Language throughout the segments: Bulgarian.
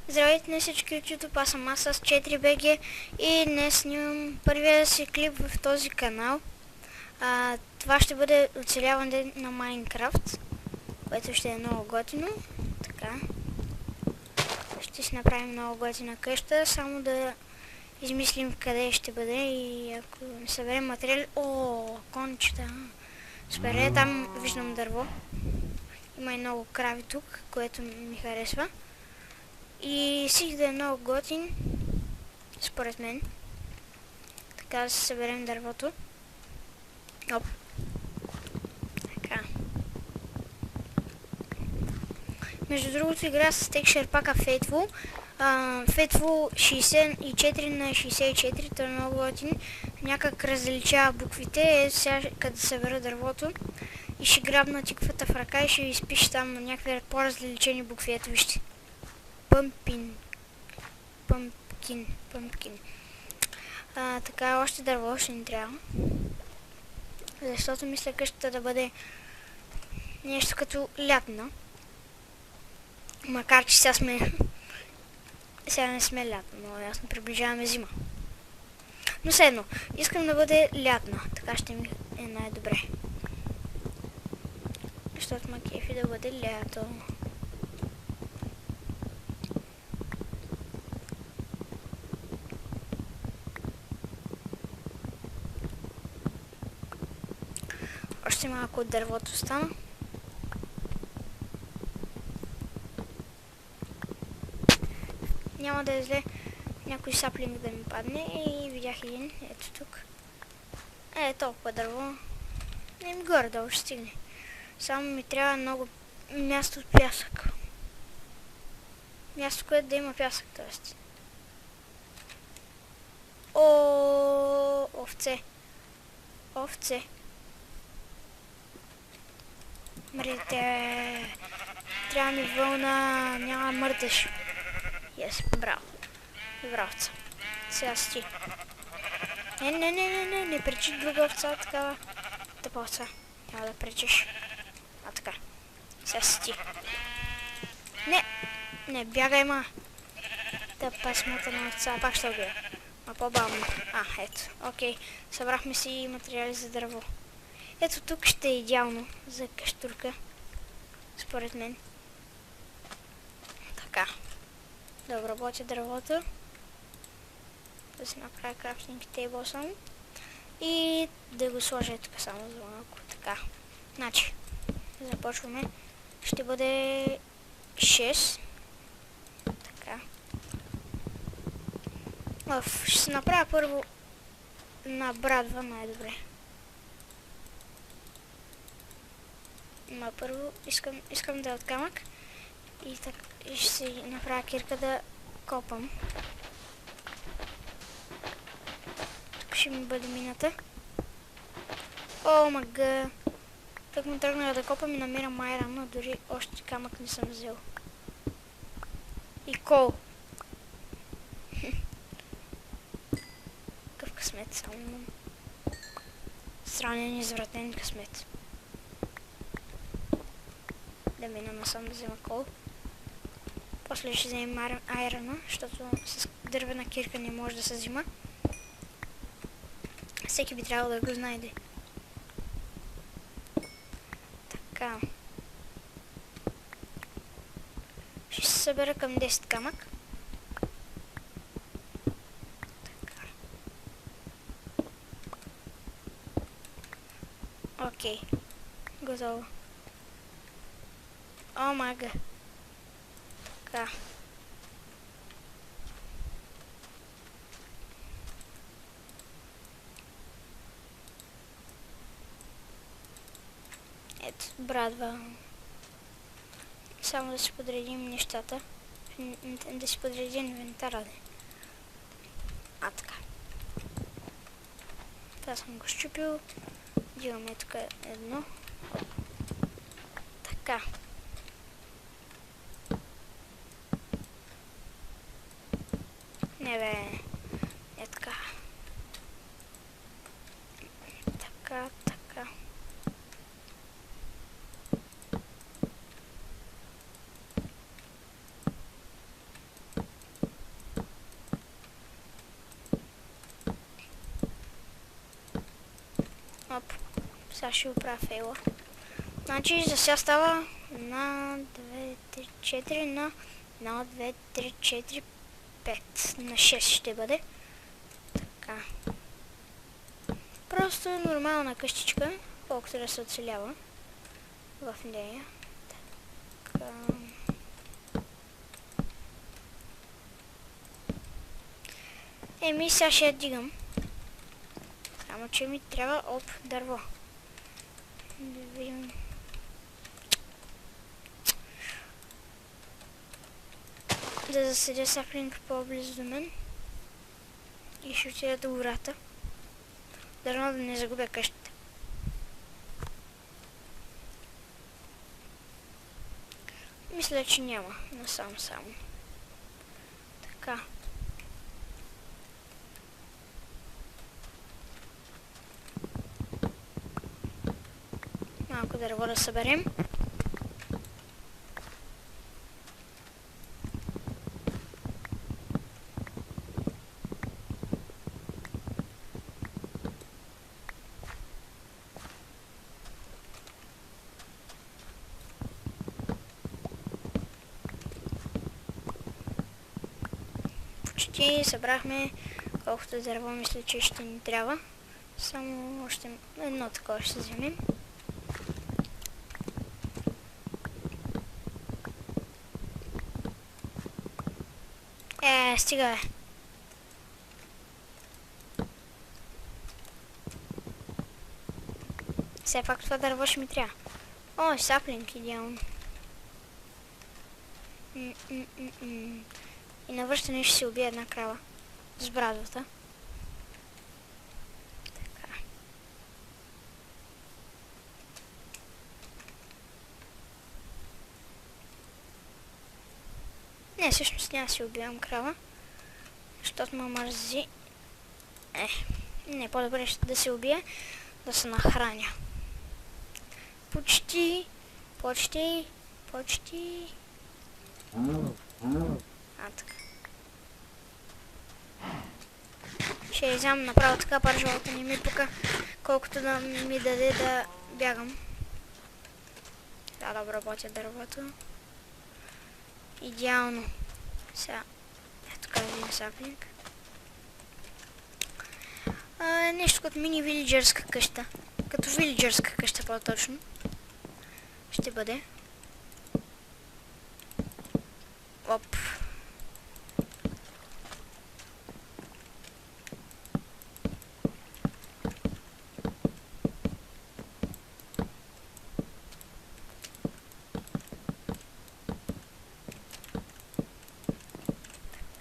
Здравейте на всички от YouTube, аз съм с 4BG и днес снимам първия си клип в този канал. Това ще бъде оцеляване на Майнкрафт, което ще е много готино. Така. Ще си направим много готина къща, само да измислим къде ще бъде и ако не съберем материали... О, кончета! Супер, там виждам дърво. Има и много крави тук, което ми харесва. И всички да е много готин, според мен. Така да се съберем дървото. Оп. Така. Между другото игра с текстчър пака Fateful. Fateful 64 на 64, той е много готин. Някак различава буквите. Сега като събера дървото и ще грабна тиквата в ръка и ще изпиша там някакви по-различени букви. Ето вижте. Пъмпкин. Така, още дърво ще ни трябва. Защото мисля къщата да бъде нещо като лятна. Макар че сега не сме лятна, но ясно приближаваме зима. Но все едно, искам да бъде лятна, така ще ми е най-добре. Защото ма кефи да бъде лято. Още малко от дървото стана. Няма да е зле някой саплинг да ми падне и видях един, ето тук. Толкова дърво. Не ми горе-долу ще стигне. Само ми трябва много място от пясък. Място, което да има пясък, т.е. Овце. Мрете. Трябва ми вълна, няма мърдаш. Браво. Добра овца. Сега сти. Не пречи друга овца, такава. Тъпа овца. Няма да пречиш. Така. Сега сти. Не, бягай, ма. Тъпа смътана овца, пак ще убия. По-бавно. Ето. Окей. Събрахме си материали за дърво. Ето тук ще е идеално за къщурка. Според мен. Така. Да обработя дървото. Да си направя крафтинг тейбъл само. И да го сложа тук само за малко. Така. Значи. Започваме. Ще бъде 6. Така. Ще се направя първо на брадва най-добре. Първо искам да е от камък и ще си направя кирка да копам. Тук ще ми бъде мината. О, мага! Тук му тръгнах да копам и намирам айрон, но дори още камък не съм взел. И кол. Какъв късмет само имам. Странен, извратен късмет. Да мина насам да взема кол. После ще вземем айрона, защото с дървена кирка не може да се взима. Всеки би трябвало да го знае. Така. Ще се събера към 10 камък. Така. Окей. Готово. О, мага. Така. Ето, брадва. Само да си подредим нещата. Да си подредим инвентара. Така. Това съм го щупил. Диваме тук едно. Така. Не бе. Така. Така. Сега ще оправя фейла. Значи за сега става на 2, 3, 4 на 1, 2, 3, 4, 5. На 6 ще бъде. Така. Просто нормална къщичка, колкото да се оцелява в нея. Така. Еми, сега ще я дигам. Само че ми трябва дърво. Да видим. Да заседя саплинг по-близо до мен. И ще отида до гората. Дано да не загубя къщата. Мисля, че няма. Насам само. Така. Малко дърво да съберем. Почти събрахме колкото дърво мисля, че ще ни трябва. Само още едно такова ще вземем. Стига бе. Все пак това дърво ще ми трябва. О, саплинг, идеално. И на връщане ще си убия една крава. С брадвата. Така. Не, всъщност няма да си убивам крава. Защото ме мързи. Не, по-добре ще да се убие, да се нахраня. Почти. Така. Ще я вземам направо така, пържолата не ми пука, колкото да ми даде да бягам. Да обработя дървото. Идеално. Сега, ето така един саплинг. Нещо като мини вилиджърска къща. Като вилиджърска къща по-точно. Ще бъде. Оп.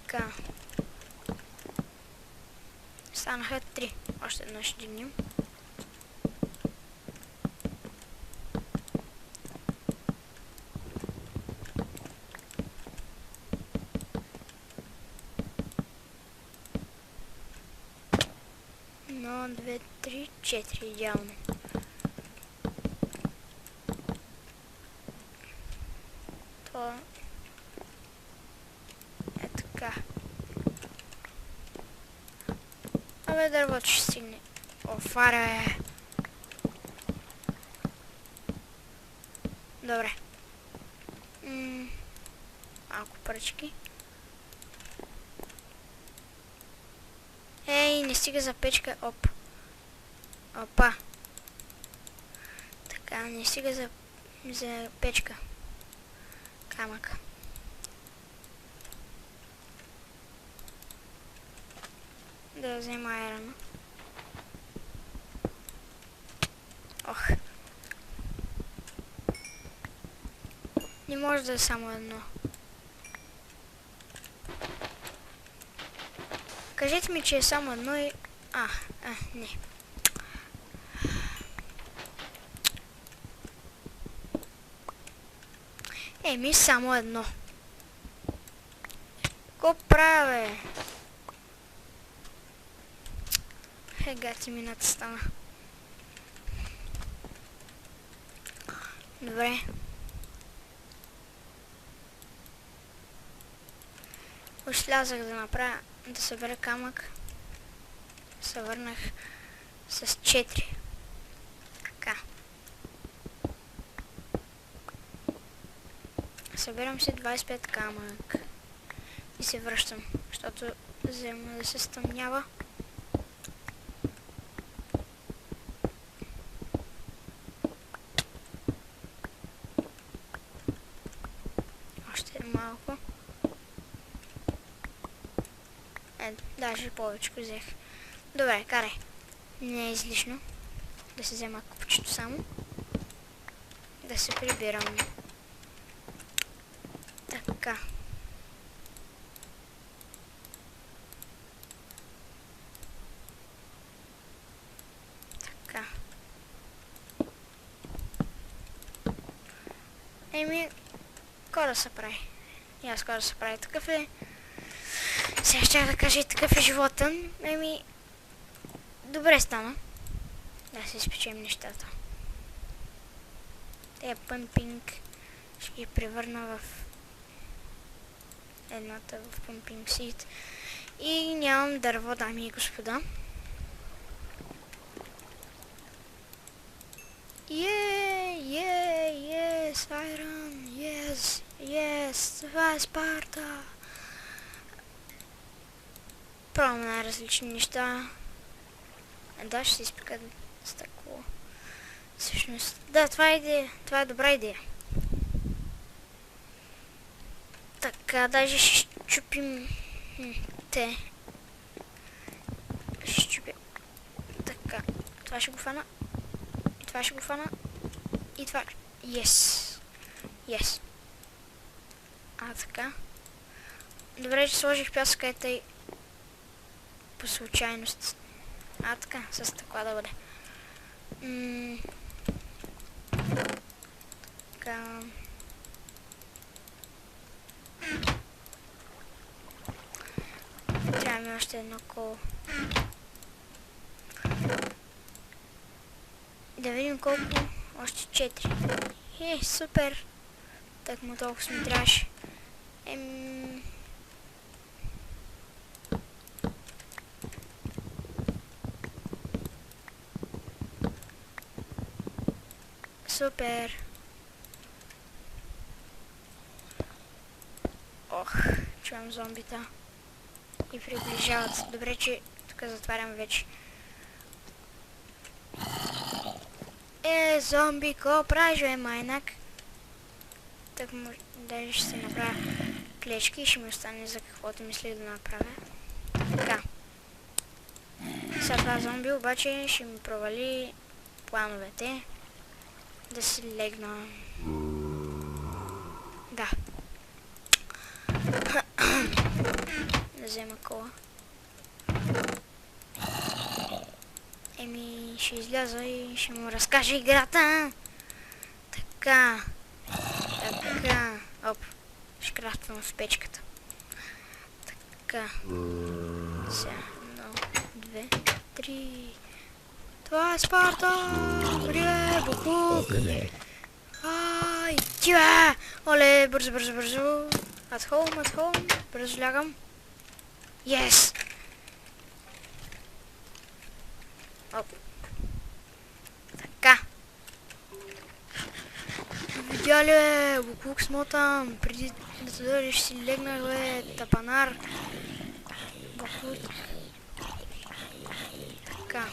Така. Станаха 3. Още едно ще дигнем. Едно, 2, 3, 4. Идеално. Това е така. Абе, дървото ще стигне. Офаре! Добре. Малко пръчки. Ей, не стига за печка. Оп. Опа. Така, не стига за печка. Камък. Да взема айрона. Ох. Не може да е само едно. Кажете ми, че е само едно и... не. Еми, само едно. Ко правя? Гати мината стана. Добре. Слязах да направя, да събера камък. Се върнах с 4. Така. Събирам си 25 камък. И се връщам, защото взема да се стъмнява. Още малко. Даже повече взех. Добре, карай. Не е излишно да се взема купчето само. Да се прибирам. Така. Така. Еми, скоро се прави. И аз скоро се прави. Такъв е. Сега ще да кажа и такъв е живота. Еми, добре стана. Да си изпечем нещата. Те пъмпинг ще ги превърна в едната в пъмпинг сит. И нямам дърво, дами и господа. Yes, Iron, yes, това е Спарта. Пробваме най-различни неща. Да, ще се изпека стъкло. Всъщност, да, това е идея. Това е добра идея. Така, даже ще чупим те. Ще чупим. Така, това ще го фана. И това ще го фана. И това. Yes. Така. Добре, че сложих пясъка и тъй по случайност. Така, с такова да бъде. Така. Трябва ми още едно коло. Да видим колко. Още 4. Супер. Так му толкова ми трябваше. Супер. Ох, чувам зомбита. И приближават се. Добре, че тук затварям вече. Зомби, ко правиш, майнак? Так даже ще се направя клечки и ще ми остане за каквото мисли да направя. Така. Сега това зомби обаче ще ми провали плановете. Да си легна. Да. Да взема кола. Еми, ще изляза и ще му разкажа играта. Така. Оп. Ще крафтвам в печката. Така. Сега. 1, 2, 3. Това е Спарта! Привет, Букук! Ай, тя! Оле, бързо! At home. Бързо лягам. Yes! Оп. Така. Видя ли, Букук, смотам. Преди да те дойдеш си легнах, тапанар. Букук. Така.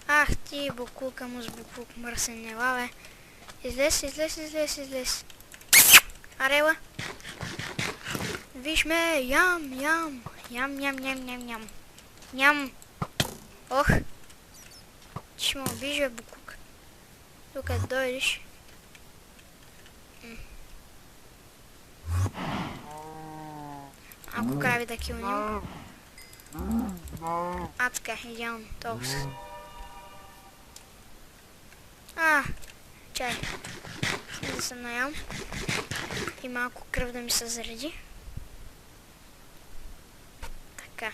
Ах ти, Букука му с Букук, мръсенева, бе. Излез. Арела. Виж ме, ям. Ням. Ох. Ти ще ме убиш, бе, Букук. Тук дойдеш. Ако крави да килнем. Така, идеално, толкова. Чай. Да се наям. И малко кръв да ми се зареди. Така.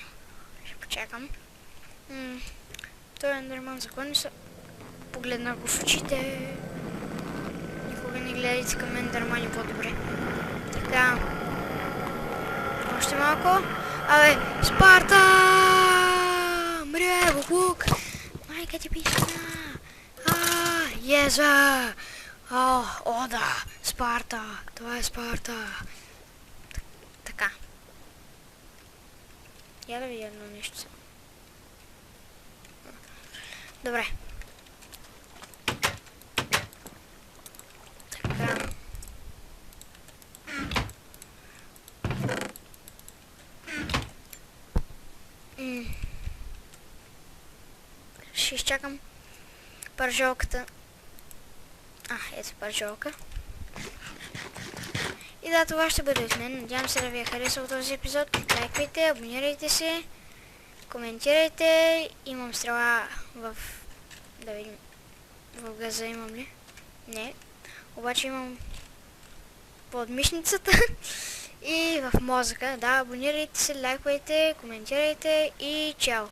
Ще почакам. Той е Ендерман, закони са. Погледнах го в очите. Никога не гледайте към Ендермани по-добре. Така. Още малко. Абе, Спарта! Мре, буклук! Майка ти писна! Еза! О, да! Спарта! Това е Спарта! Така. Я да видя едно нещо. Добре. Така. Ще изчакам пържолката. Ето пържолка. И да, това ще бъде от мен. Надявам се да ви е харесал този епизод. Лайквайте, абонирайте се, коментирайте. Имам стрела в... Да видим. В газа имам ли? Не. Обаче имам под мишницата и в мозъка. Да, абонирайте се, лайквайте, коментирайте и чао!